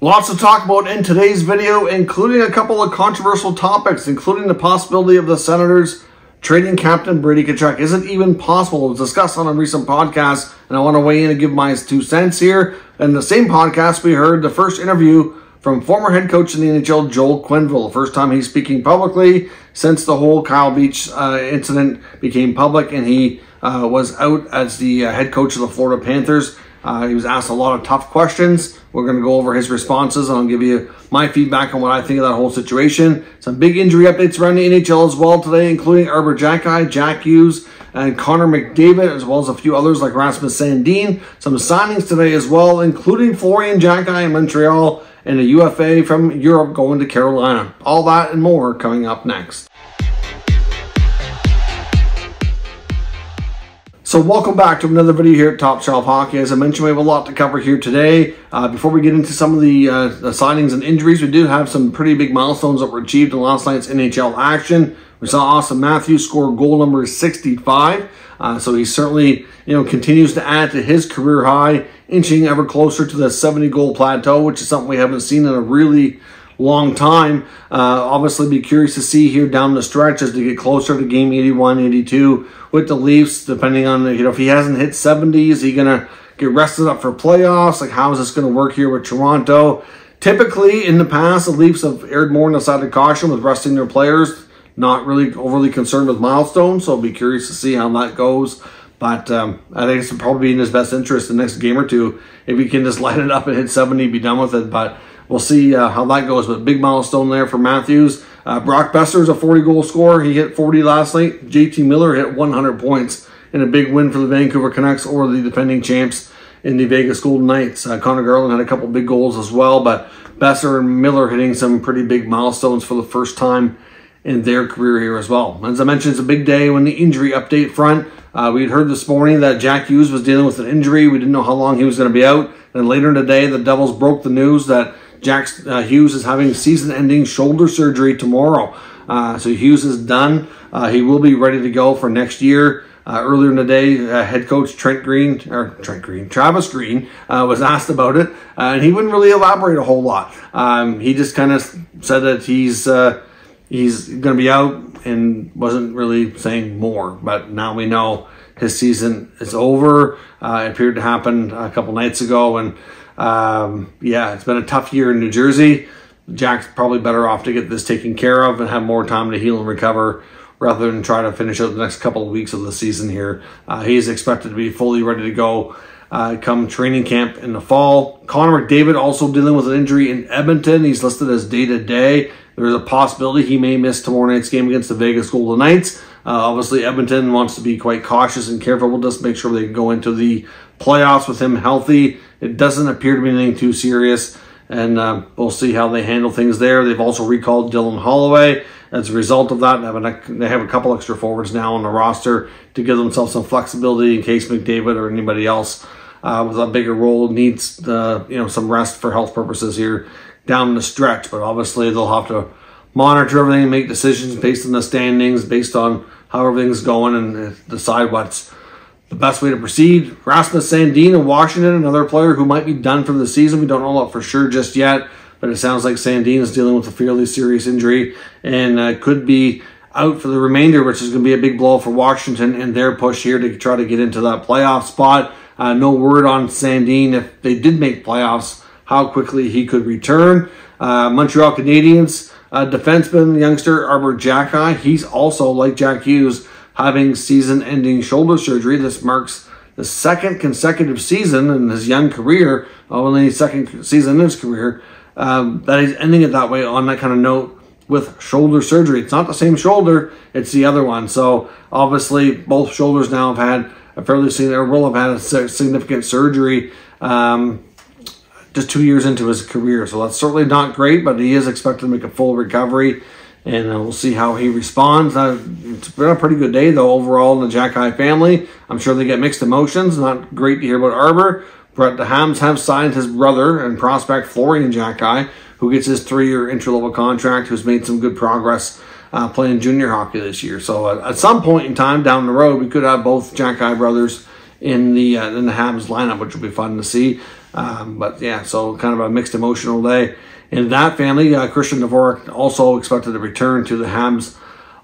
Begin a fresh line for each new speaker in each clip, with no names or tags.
Lots to talk about in today's video, including a couple of controversial topics, including the possibility of the Senators trading captain Brady Tkachuk. Is it even possible? It was discussed on a recent podcast, and I want to weigh in and give my 2 cents here. In the same podcast, we heard the first interview from former head coach in the NHL, Joel Quennville. The first time he's speaking publicly since the whole Kyle Beach incident became public, and he was out as the head coach of the Florida Panthers. He was asked a lot of tough questions. We're going to go over his responses, and I'll give you my feedback on what I think of that whole situation. Some big injury updates around the NHL as well today, including Allred, Xhekaj, Jack Hughes, and Connor McDavid, as well as a few others like Rasmus Sandin. Some signings today as well, including Floriam Xhekaj in Montreal and a UFA from Europe going to Carolina. All that and more coming up next. So welcome back to another video here at Top Shelf Hockey. As I mentioned, we have a lot to cover here today. Before we get into some of the signings and injuries, we do have some pretty big milestones that were achieved in last night's NHL action. We saw Austin Matthews score goal number 65. So he certainly, continues to add to his career high, inching ever closer to the 70-goal plateau, which is something we haven't seen in a really long time. Obviously be curious to see here down the stretch as they get closer to game 81, 82 with the Leafs, depending on, if he hasn't hit 70, is he going to get rested up for playoffs? Like, how is this going to work here with Toronto? Typically, in the past, the Leafs have erred more on the side of caution with resting their players, not really overly concerned with milestones, so I'll be curious to see how that goes. But I think it's probably in his best interest the next game or two. If he can just light it up and hit 70, be done with it. But we'll see how that goes. But big milestone there for Matthews. Brock Boeser is a 40-goal scorer. He hit 40 last night. JT Miller hit 100 points in a big win for the Vancouver Canucks over the defending champs in the Vegas Golden Knights. Connor Garland had a couple big goals as well. But Boeser and Miller hitting some pretty big milestones for the first time in their career here as well. As I mentioned, it's a big day on the injury update front. We had heard this morning that Jack Hughes was dealing with an injury. We didn't know how long he was going to be out. And later in the day, the Devils broke the news that Hughes is having season-ending shoulder surgery tomorrow. So Hughes is done. He will be ready to go for next year. Earlier in the day, head coach Travis Green was asked about it, and he wouldn't really elaborate a whole lot. He just kind of said that he's going to be out and wasn't really saying more. But now we know his season is over. It appeared to happen a couple nights ago, and yeah, it's been a tough year in New Jersey. Jack's probably better off to get this taken care of and have more time to heal and recover rather than try to finish out the next couple of weeks of the season here. He's expected to be fully ready to go come training camp in the fall. Connor McDavid also dealing with an injury in Edmonton. He's listed as day-to-day. There's a possibility he may miss tomorrow night's game against the Vegas Golden Knights. Obviously, Edmonton wants to be quite cautious and careful. We'll just make sure they can go into the playoffs with him healthy. It doesn't appear to be anything too serious, and we'll see how they handle things there. They've also recalled Dylan Holloway. As a result of that, they have a couple extra forwards now on the roster to give themselves some flexibility in case McDavid or anybody else with a bigger role needs some rest for health purposes here down the stretch. But obviously, they'll have to monitor everything and make decisions based on the standings, based on how everything's going, and decide what's the best way to proceed. Rasmus Sandin in Washington, another player who might be done for the season. We don't know that for sure just yet, but it sounds like Sandin is dealing with a fairly serious injury and could be out for the remainder, which is going to be a big blow for Washington and their push here to try to get into that playoff spot. No word on Sandin, if they did make playoffs, how quickly he could return. Montreal Canadiens defenseman, youngster Allred Xhekaj, he's also, like Jack Hughes, having season-ending shoulder surgery. This marks the second consecutive season in his young career, only second season in his career, that he's ending it that way on that kind of note with shoulder surgery. It's not the same shoulder, it's the other one. So obviously both shoulders now have had will have had a significant surgery just 2 years into his career. So that's certainly not great, but he is expected to make a full recovery, and we'll see how he responds. It's been a pretty good day, though, overall in the Xhekaj family. I'm sure they get mixed emotions. Not great to hear about Allred, but the Habs have signed his brother and prospect Floriam Xhekaj, who gets his 3-year entry-level contract, who's made some good progress playing junior hockey this year. So at some point in time down the road, we could have both Xhekaj brothers in the Habs lineup, which will be fun to see. But yeah, so kind of a mixed emotional day in that family. Christian Dufour also expected to return to the Habs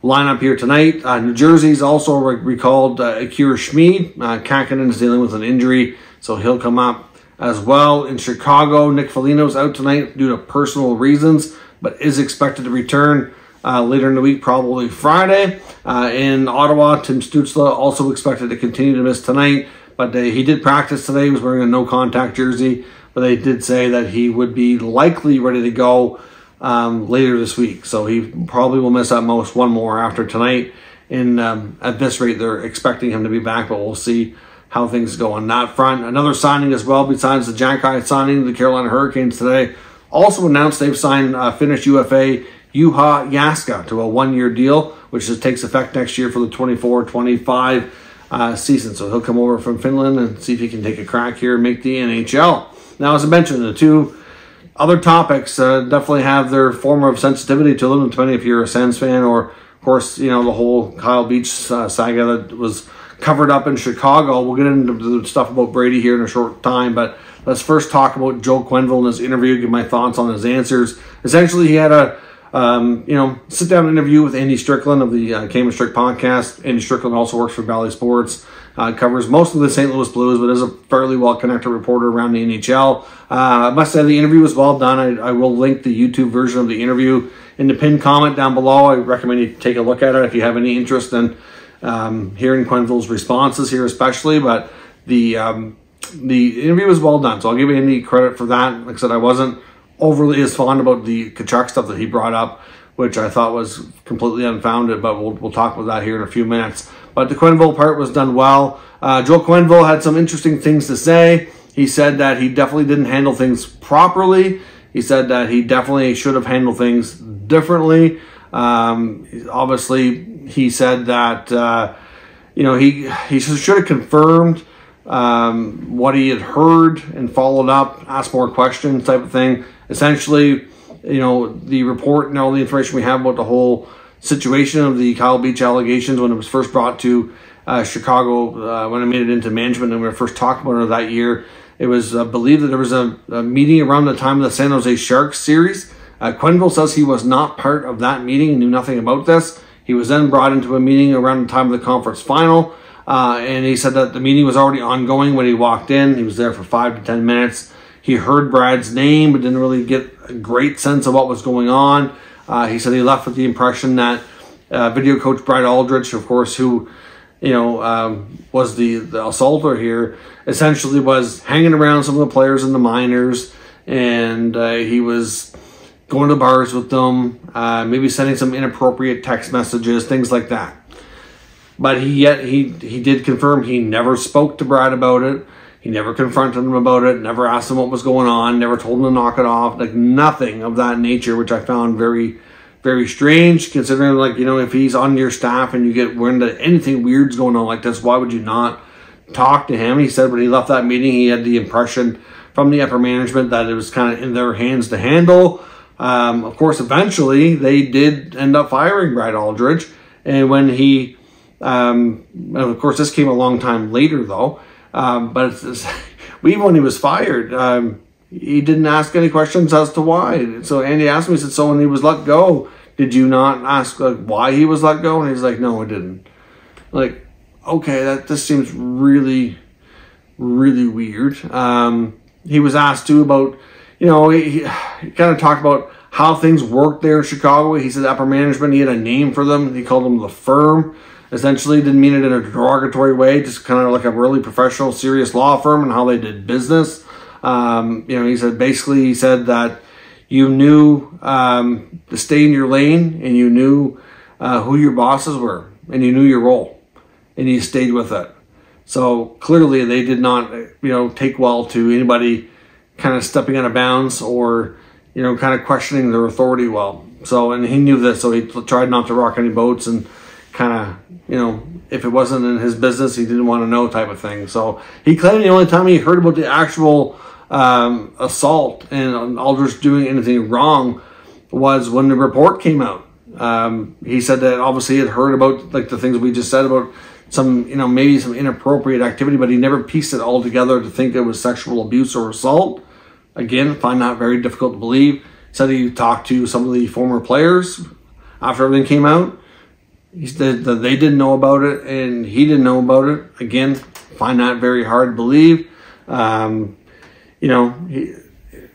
lineup here tonight. New Jersey's also recalled Akira Schmid. Kakinen is dealing with an injury, so he'll come up as well. In Chicago, Nick Foligno's out tonight due to personal reasons, but is expected to return later in the week, probably Friday. In Ottawa, Tim Stützle also expected to continue to miss tonight, but he did practice today. He was wearing a no-contact jersey, but they did say that he would be likely ready to go later this week. So he probably will miss at most one more after tonight. And at this rate, they're expecting him to be back, but we'll see how things go on that front. Another signing as well, besides the Xhekaj signing, the Carolina Hurricanes today also announced they've signed Finnish UFA Juha Jääskeläinen to a one-year deal, which takes effect next year for the 24-25 season. So he'll come over from Finland and see if he can take a crack here and make the NHL. Now, as I mentioned, the two other topics definitely have their form of sensitivity to them, depending if you're a Sens fan or, of course, you know, the whole Kyle Beach saga that was covered up in Chicago. We'll get into the stuff about Brady here in a short time, but let's first talk about Joe Quennville in his interview, give my thoughts on his answers. Essentially, he had a sit-down interview with Andy Strickland of the Cayman Strick podcast. Andy Strickland also works for Valley Sports. Covers most of the St. Louis Blues, but is a fairly well-connected reporter around the NHL. I must say the interview was well done. I will link the YouTube version of the interview in the pinned comment down below. I recommend you take a look at it if you have any interest in hearing Quennville's responses here especially. But the interview was well done, so I'll give Andy credit for that. Like I said, I wasn't overly as fond about the Tkachuk stuff that he brought up, which I thought was completely unfounded, but we'll talk about that here in a few minutes. But the Quennville part was done well. Joe Quennville had some interesting things to say. He said that he definitely didn't handle things properly. He said that he definitely should have handled things differently. Obviously, he said that he should have confirmed what he had heard and followed up, asked more questions type of thing. Essentially, the report and all the information we have about the whole situation of the Kyle Beach allegations when it was first brought to Chicago, when it made it into management and we were first talking about it that year, it was believed that there was a meeting around the time of the San Jose Sharks series. Quennville says he was not part of that meeting and knew nothing about this. He was then brought into a meeting around the time of the conference final, and he said that the meeting was already ongoing when he walked in. He was there for 5 to 10 minutes. He heard Brad's name, but didn't really get a great sense of what was going on. He said he left with the impression that video coach Brad Aldrich, of course, who was the assaulter here, essentially was hanging around some of the players in the minors, and he was going to bars with them, maybe sending some inappropriate text messages, things like that. But he did confirm he never spoke to Brad about it. He never confronted him about it, never asked him what was going on, never told him to knock it off, like nothing of that nature, which I found very, very strange, considering, if he's on your staff and you get wind that anything weird's going on like this, why would you not talk to him? He said when he left that meeting, he had the impression from the upper management that it was kind of in their hands to handle. Of course, eventually, they did end up firing Brad Aldrich, and when he, of course, this came a long time later, though, but even when he was fired, he didn't ask any questions as to why. So Andy asked me, he said, so when he was let go, did you not ask why he was let go? And he's like, no, I didn't. Like, okay, this seems really, really weird. He was asked too about, he kind of talked about how things worked there in Chicago. He said upper management, he had a name for them. He called them the firm. Essentially, didn't mean it in a derogatory way, just kind of like a really professional, serious law firm and how they did business. He said that you knew to stay in your lane, and you knew who your bosses were, and you knew your role, and you stayed with it. So clearly they did not, take well to anybody kind of stepping out of bounds or, kind of questioning their authority well. So, and he knew this, so he tried not to rock any boats and kind of, if it wasn't in his business, he didn't want to know type of thing. So he claimed the only time he heard about the actual assault and Aldrich doing anything wrong was when the report came out. He said that obviously he had heard about the things we just said about some, maybe some inappropriate activity, but he never pieced it all together to think it was sexual abuse or assault. Again, find that very difficult to believe. Said he talked to some of the former players after everything came out. He said that they didn't know about it and he didn't know about it. Again, find that very hard to believe.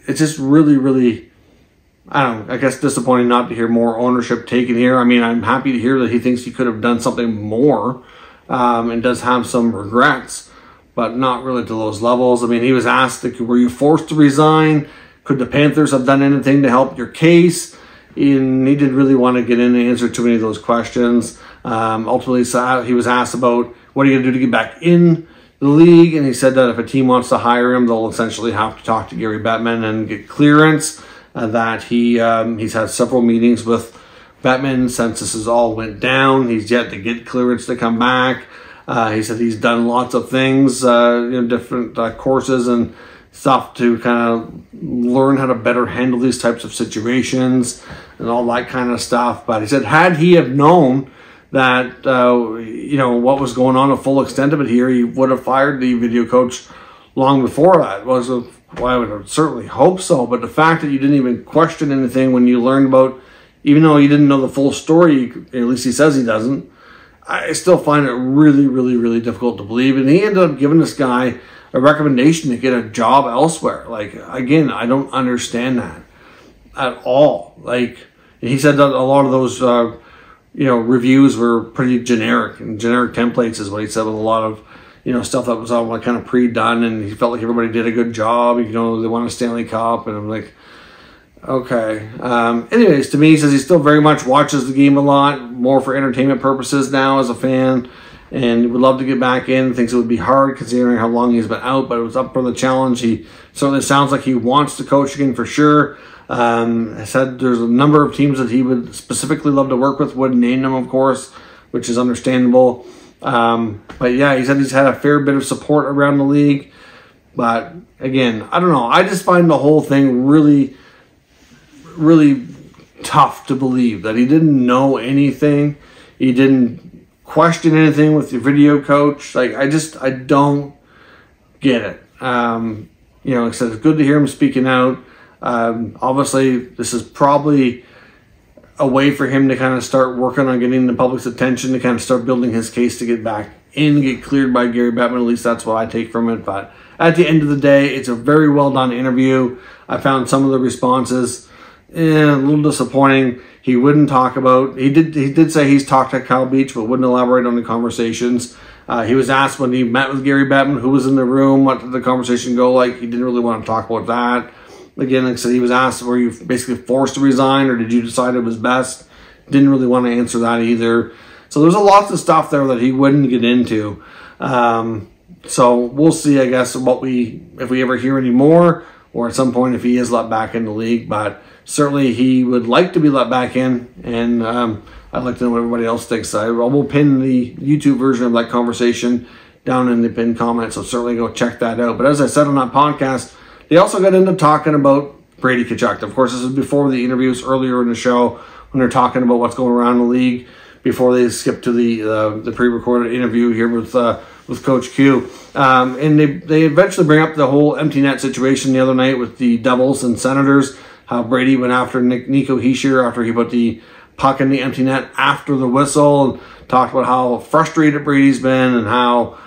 It's just really, really, I guess disappointing not to hear more ownership taken here. I mean, I'm happy to hear that he thinks he could have done something more and does have some regrets, but not really to those levels. I mean, he was asked, were you forced to resign? Could the Panthers have done anything to help your case? And he didn't really want to get in and answer too many of those questions. Ultimately, he was asked about what are you going to do to get back in the league, and he said that if a team wants to hire him, they'll essentially have to talk to Gary Bettman and get clearance. That he's had several meetings with Bettman since this has all went down. He's yet to get clearance to come back. He said he's done lots of things, different courses and stuff to kind of learn how to better handle these types of situations and all that kind of stuff. But he said had he have known that, what was going on, the full extent of it here, he would have fired the video coach long before that. Well, I would certainly hope so. But the fact that you didn't even question anything when you learned about, even though you didn't know the full story, at least he says he doesn't, I still find it really, really, really difficult to believe. And he ended up giving this guy a recommendation to get a job elsewhere. Like, again, I don't understand that at all. Like, he said that a lot of those, reviews were pretty generic, and generic templates is what he said, with a lot of, stuff that was all like kind of pre-done, and he felt like everybody did a good job. They won a Stanley Cup, and I'm like, okay. Anyways, to me, he says he still very much watches the game a lot, more for entertainment purposes now as a fan, and would love to get back in. Thinks it would be hard considering how long he's been out, but it was up for the challenge. He certainly sounds like he wants to coach again for sure. I said there's a number of teams that he would specifically love to work with. Wouldn't name them, of course, which is understandable. But yeah, he said he's had a fair bit of support around the league. But again, I don't know. I just find the whole thing really, really tough to believe that he didn't know anything. He didn't question anything with the video coach. Like, I don't get it. Like I said, it's good to hear him speaking out. Obviously, this is probably a way for him to kind of start working on getting the public's attention, to kind of start building his case to get back in, get cleared by Gary Bettman. At least that's what I take from it. But at the end of the day, it's a very well done interview. I found some of the responses a little disappointing. He wouldn't talk about, he did say he's talked to Kyle Beach, but wouldn't elaborate on the conversations. He was asked when he met with Gary Bettman, who was in the room, what did the conversation go like. He didn't really want to talk about that. Again, like I said, he was asked, were you basically forced to resign, or did you decide it was best? Didn't really want to answer that either. So there's a lot of stuff there that he wouldn't get into. So we'll see, I guess, if we ever hear any more, or at some point if he is let back in the league. But certainly he would like to be let back in, and I'd like to know what everybody else thinks. I will pin the YouTube version of that conversation down in the pinned comments, so certainly go check that out. But as I said on that podcast, they also got into talking about Brady Tkachuk. Of course, this is before the interviews earlier in the show, when they're talking about what's going around the league, before they skip to the pre-recorded interview here with Coach Q. And they eventually bring up the whole empty net situation the other night with the Devils and Senators, how Brady went after Nico Hischier after he put the puck in the empty net after the whistle, and talked about how frustrated Brady's been, and how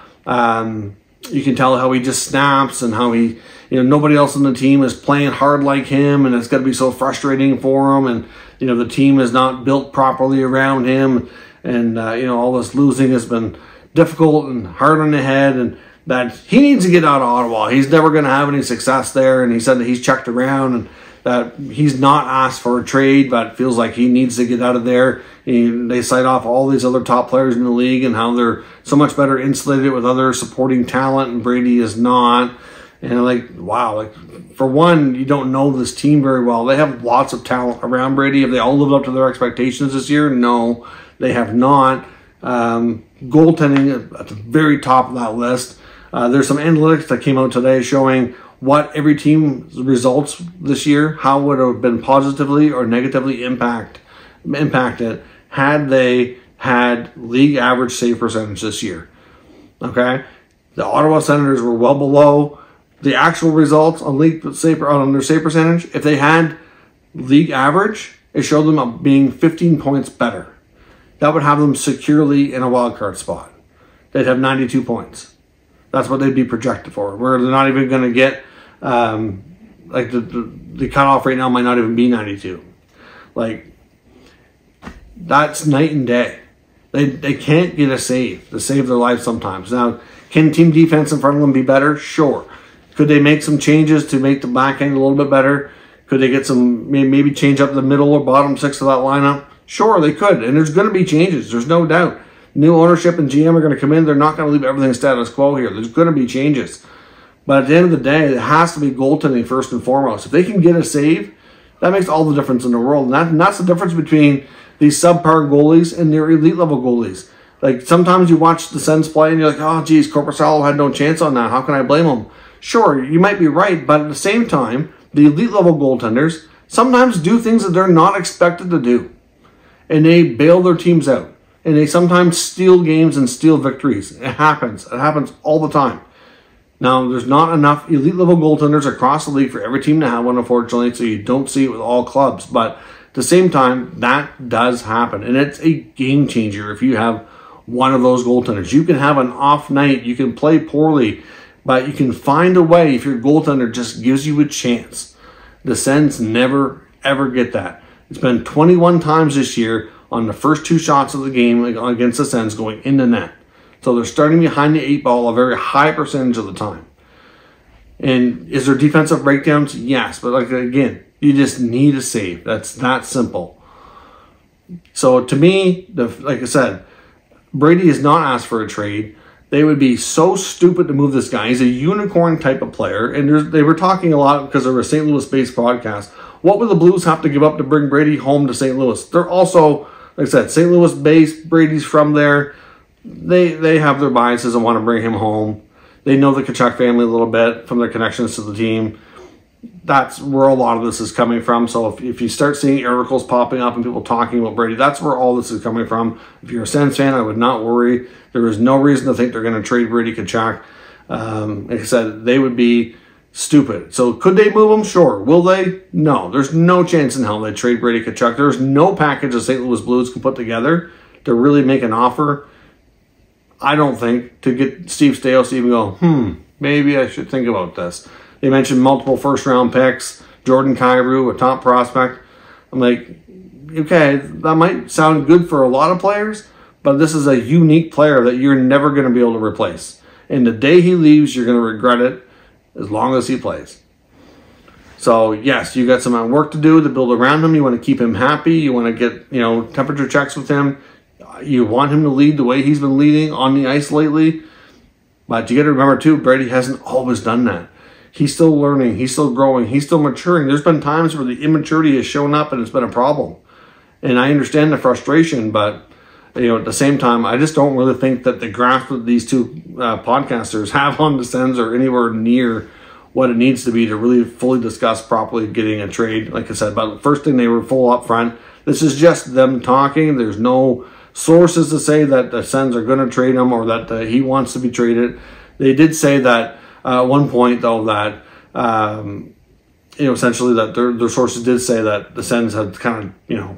you can tell how he just snaps, and how he, nobody else on the team is playing hard like him, and it's got to be so frustrating for him, and the team is not built properly around him, and all this losing has been difficult and hard on the head, and that he needs to get out of Ottawa. He's never going to have any success there, and he said that he's checked around and that he's not asked for a trade, but feels like he needs to get out of there. They cite off all these other top players in the league and how they're so much better insulated with other supporting talent, and Brady is not. And I'm like, wow, like, for one, you don't know this team very well. They have lots of talent around Brady. Have they all lived up to their expectations this year? No, they have not. Goaltending at the very top of that list. There's some analytics that came out today showing what every team's results this year, how would have been positively or negatively impacted had they had league average save percentage this year. Okay? The Ottawa Senators were well below the actual results on their save percentage. If they had league average, it showed them being 15 points better. That would have them securely in a wildcard spot. They'd have 92 points. That's what they'd be projected for. Where they're not even going to get, like the cutoff right now might not even be 92. Like, that's night and day. They can't get a save to save their life sometimes. Now, can team defense in front of them be better? Sure. Could they make some changes to make the back end a little bit better? Could they get some, maybe change up the middle or bottom six of that lineup? Sure, they could. And there's going to be changes. There's no doubt. New ownership and GM are going to come in. They're not going to leave everything status quo here. There's going to be changes. But at the end of the day, it has to be goaltending first and foremost. If they can get a save, that makes all the difference in the world. And that's the difference between these subpar goalies and their elite level goalies. Like, sometimes you watch the Sens play and you're like, oh, geez, Korpisalo had no chance on that. How can I blame him? Sure, you might be right, but at the same time, the elite level goaltenders sometimes do things that they're not expected to do. And they bail their teams out. And they sometimes steal games and steal victories. It happens. It happens all the time. Now, there's not enough elite level goaltenders across the league for every team to have one, unfortunately, so you don't see it with all clubs. But at the same time, that does happen. And it's a game changer if you have one of those goaltenders. You can have an off night. You can play poorly. But you can find a way if your goaltender just gives you a chance. The Sens never, ever get that. It's been 21 times this year on the first two shots of the game against the Sens going in the net. So they're starting behind the 8 ball a very high percentage of the time. And is there defensive breakdowns? Yes. But like again, you just need a save. That's that simple. So to me, like I said, Brady has not asked for a trade. They would be so stupid to move this guy. He's a unicorn type of player. And they were talking a lot because they're a St. Louis-based podcast. What would the Blues have to give up to bring Brady home to St. Louis? They're also, like I said, St. Louis-based. Brady's from there. They have their biases and want to bring him home. They know the Tkachuk family a little bit from their connections to the team. That's where a lot of this is coming from. So if you start seeing articles popping up and people talking about Brady, that's where all this is coming from. If you're a Sens fan, I would not worry. There is no reason to think they're going to trade Brady Tkachuk. Like I said, they would be stupid. So could they move him? Sure. Will they? No. There's no chance in hell they trade Brady Tkachuk. There's no package the St. Louis Blues can put together to really make an offer, I don't think, to get Steve Staios to even go, maybe I should think about this. They mentioned multiple first-round picks, Jordan Kyrou, a top prospect. I'm like, okay, that might sound good for a lot of players, but this is a unique player that you're never going to be able to replace. And the day he leaves, you're going to regret it as long as he plays. So, yes, you got some work to do to build around him. You want to keep him happy. You want to get, temperature checks with him. You want him to lead the way he's been leading on the ice lately. But you got to remember, too, Brady hasn't always done that. He's still learning. He's still growing. He's still maturing. There's been times where the immaturity has shown up and it's been a problem. And I understand the frustration, but at the same time, I just don't really think that the grasp that these two podcasters have on the Sens are anywhere near what it needs to be to really fully discuss properly getting a trade. Like I said, but the first thing, they were full up front. This is just them talking. There's no sources to say that the Sens are going to trade him or that he wants to be traded. They did say that at one point, though, that essentially that their sources did say that the Sens had kind of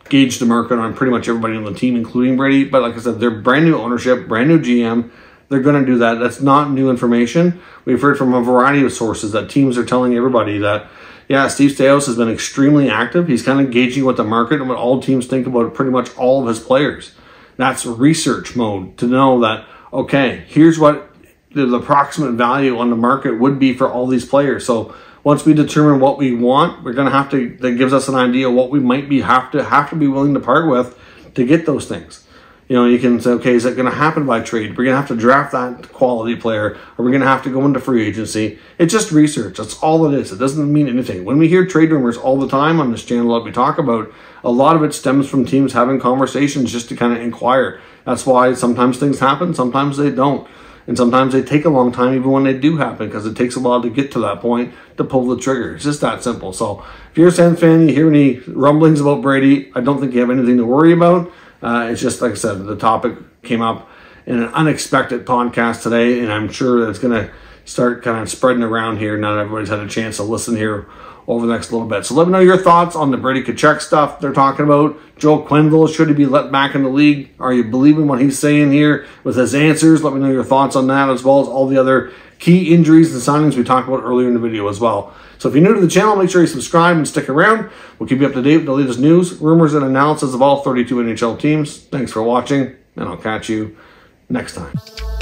gauged the market on pretty much everybody on the team, including Brady. But like I said, they're brand new ownership, brand new GM. They're going to do that. That's not new information. We've heard from a variety of sources that teams are telling everybody that, yeah, Steve Staios has been extremely active. He's kind of gauging what the market and what all teams think about pretty much all of his players. That's research mode to know that, okay, here's what the approximate value on the market would be for all these players. So once we determine what we want, we're going to have to, that gives us an idea of what we might be have to be willing to part with to get those things. You can say, okay, is that going to happen by trade? We're going to have to draft that quality player, or we're going to have to go into free agency. It's just research. That's all it is. It doesn't mean anything. When we hear trade rumors all the time on this channel that we talk about, a lot of it stems from teams having conversations just to kind of inquire. That's why sometimes things happen, sometimes they don't. And sometimes they take a long time even when they do happen because it takes a while to get to that point to pull the trigger. It's just that simple. So if you're a Sens fan, you hear any rumblings about Brady, I don't think you have anything to worry about. It's just, like I said, the topic came up in an unexpected podcast today, and I'm sure that it's going to start kind of spreading around here now that everybody's had a chance to listen here over the next little bit. So let me know your thoughts on the Brady Tkachuk stuff they're talking about. Joe Quennville, should he be let back in the league? Are you believing what he's saying here with his answers? Let me know your thoughts on that, as well as all the other key injuries and signings we talked about earlier in the video as well. So if you're new to the channel, make sure you subscribe and stick around. We'll keep you up to date with the latest news, rumors, and analysis of all 32 NHL teams. Thanks for watching, and I'll catch you next time.